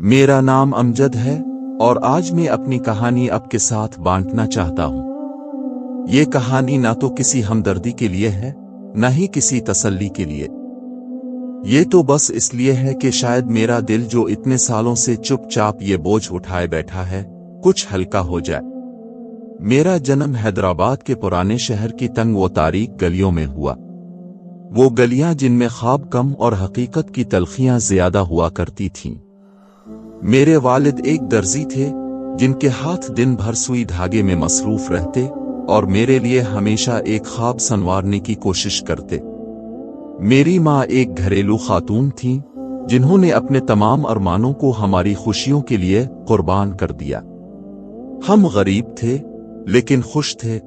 میرا نام امجد ہے اور آج میں اپنی کہانی آپ کے ساتھ بانٹنا چاہتا ہوں۔ یہ کہانی نہ تو کسی ہمدردی کے لیے ہے نہ ہی کسی تسلی کے لیے۔ یہ تو بس اس لیے ہے کہ شاید میرا دل جو اتنے سالوں سے چپ چاپ یہ بوجھ اٹھائے بیٹھا ہے کچھ ہلکا ہو جائے۔ میرا جنم حیدرآباد کے پرانے شہر کی تنگ و تاریک گلیوں میں ہوا۔ وہ گلیاں جن میں خواب کم اور حقیقت کی تلخیاں زیادہ ہوا کرتی تھیں۔ میرے والد ایک درزی تھے جن کے ہاتھ دن بھر سوئی دھاگے میں مصروف رہتے اور میرے لیے ہمیشہ ایک خواب سنوارنے کی کوشش کرتے۔ میری ماں ایک گھریلو خاتون تھیں جنہوں نے اپنے تمام ارمانوں کو ہماری خوشیوں کے لیے قربان کر دیا۔ ہم غریب تھے لیکن خوش تھے۔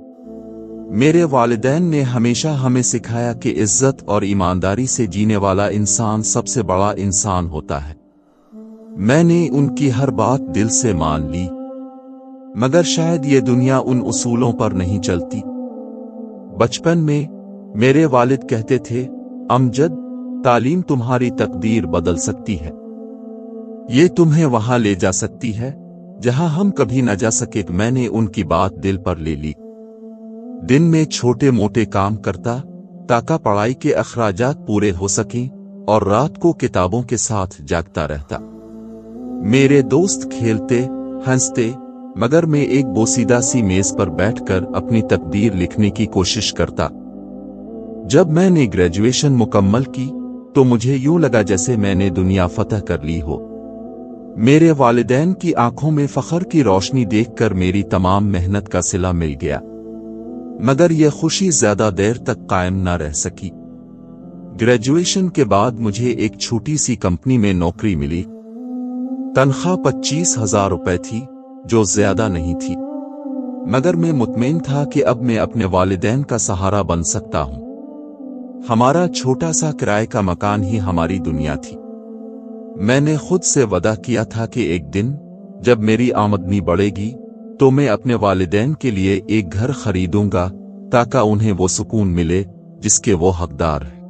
میرے والدین نے ہمیشہ ہمیں سکھایا کہ عزت اور ایمانداری سے جینے والا انسان سب سے بڑا انسان ہوتا ہے۔ میں نے ان کی ہر بات دل سے مان لی، مگر شاید یہ دنیا ان اصولوں پر نہیں چلتی۔ بچپن میں میرے والد کہتے تھے، امجد، تعلیم تمہاری تقدیر بدل سکتی ہے۔ یہ تمہیں وہاں لے جا سکتی ہے جہاں ہم کبھی نہ جا سکے۔ میں نے ان کی بات دل پر لے لی۔ دن میں چھوٹے موٹے کام کرتا تاکہ پڑھائی کے اخراجات پورے ہو سکیں اور رات کو کتابوں کے ساتھ جاگتا رہتا۔ میرے دوست کھیلتے ہنستے مگر میں ایک بوسیدہ سی میز پر بیٹھ کر اپنی تقدیر لکھنے کی کوشش کرتا۔ جب میں نے گریجویشن مکمل کی تو مجھے یوں لگا جیسے میں نے دنیا فتح کر لی ہو۔ میرے والدین کی آنکھوں میں فخر کی روشنی دیکھ کر میری تمام محنت کا صلہ مل گیا، مگر یہ خوشی زیادہ دیر تک قائم نہ رہ سکی۔ گریجویشن کے بعد مجھے ایک چھوٹی سی کمپنی میں نوکری ملی۔ تنخواہ 25,000 روپے تھی، جو زیادہ نہیں تھی، مگر میں مطمئن تھا کہ اب میں اپنے والدین کا سہارا بن سکتا ہوں۔ ہمارا چھوٹا سا کرائے کا مکان ہی ہماری دنیا تھی۔ میں نے خود سے وعدہ کیا تھا کہ ایک دن جب میری آمدنی بڑھے گی تو میں اپنے والدین کے لیے ایک گھر خریدوں گا تاکہ انہیں وہ سکون ملے جس کے وہ حقدار ہیں۔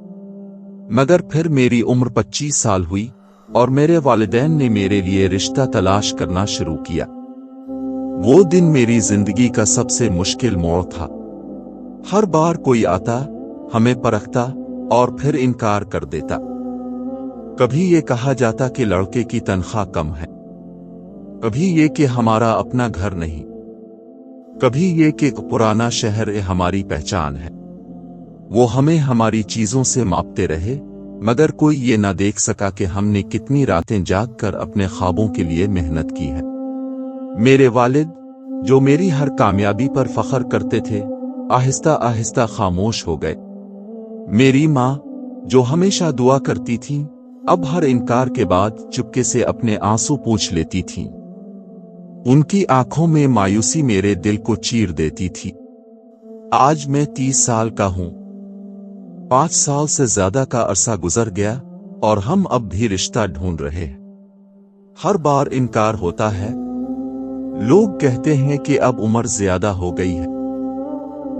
مگر پھر میری عمر 25 سال ہوئی اور میرے والدین نے میرے لیے رشتہ تلاش کرنا شروع کیا۔ وہ دن میری زندگی کا سب سے مشکل موڑ تھا۔ ہر بار کوئی آتا، ہمیں پرکھتا اور پھر انکار کر دیتا۔ کبھی یہ کہا جاتا کہ لڑکے کی تنخواہ کم ہے، کبھی یہ کہ ہمارا اپنا گھر نہیں، کبھی یہ کہ پرانا شہر ہماری پہچان ہے۔ وہ ہمیں ہماری چیزوں سے ماپتے رہے، مگر کوئی یہ نہ دیکھ سکا کہ ہم نے کتنی راتیں جاگ کر اپنے خوابوں کے لیے محنت کی ہے۔ میرے والد، جو میری ہر کامیابی پر فخر کرتے تھے، آہستہ آہستہ خاموش ہو گئے۔ میری ماں، جو ہمیشہ دعا کرتی تھی، اب ہر انکار کے بعد چپکے سے اپنے آنسو پوچھ لیتی تھیں۔ ان کی آنکھوں میں مایوسی میرے دل کو چیر دیتی تھی۔ آج میں 30 سال کا ہوں۔ 5 سال سے زیادہ کا عرصہ گزر گیا اور ہم اب بھی رشتہ ڈھونڈ رہے ہیں۔ ہر بار انکار ہوتا ہے۔ لوگ کہتے ہیں کہ اب عمر زیادہ ہو گئی ہے،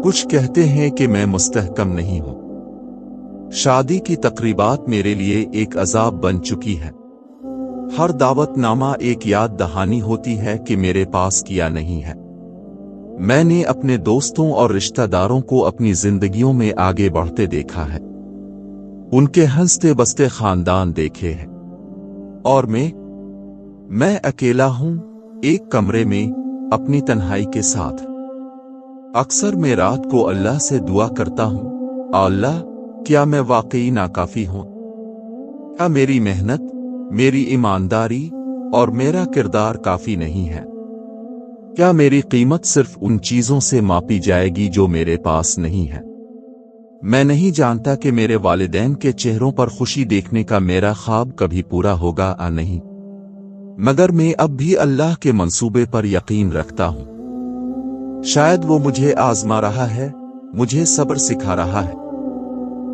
کچھ کہتے ہیں کہ میں مستحکم نہیں ہوں۔ شادی کی تقریبات میرے لیے ایک عذاب بن چکی ہے۔ ہر دعوت نامہ ایک یاد دہانی ہوتی ہے کہ میرے پاس کیا نہیں ہے۔ میں نے اپنے دوستوں اور رشتہ داروں کو اپنی زندگیوں میں آگے بڑھتے دیکھا ہے، ان کے ہنستے بستے خاندان دیکھے ہیں، اور میں اکیلا ہوں، ایک کمرے میں اپنی تنہائی کے ساتھ۔ اکثر میں رات کو اللہ سے دعا کرتا ہوں، اللہ، کیا میں واقعی ناکافی ہوں؟ کیا میری محنت، میری ایمانداری اور میرا کردار کافی نہیں ہے؟ کیا میری قیمت صرف ان چیزوں سے ماپی جائے گی جو میرے پاس نہیں ہے؟ میں نہیں جانتا کہ میرے والدین کے چہروں پر خوشی دیکھنے کا میرا خواب کبھی پورا ہوگا یا نہیں، مگر میں اب بھی اللہ کے منصوبے پر یقین رکھتا ہوں۔ شاید وہ مجھے آزما رہا ہے، مجھے صبر سکھا رہا ہے۔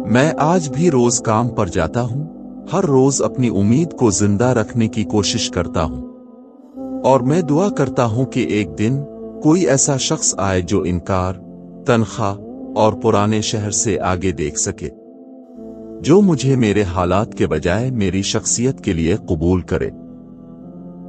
میں آج بھی روز کام پر جاتا ہوں، ہر روز اپنی امید کو زندہ رکھنے کی کوشش کرتا ہوں، اور میں دعا کرتا ہوں کہ ایک دن کوئی ایسا شخص آئے جو انکار، تنخواہ اور پرانے شہر سے آگے دیکھ سکے، جو مجھے میرے حالات کے بجائے میری شخصیت کے لیے قبول کرے۔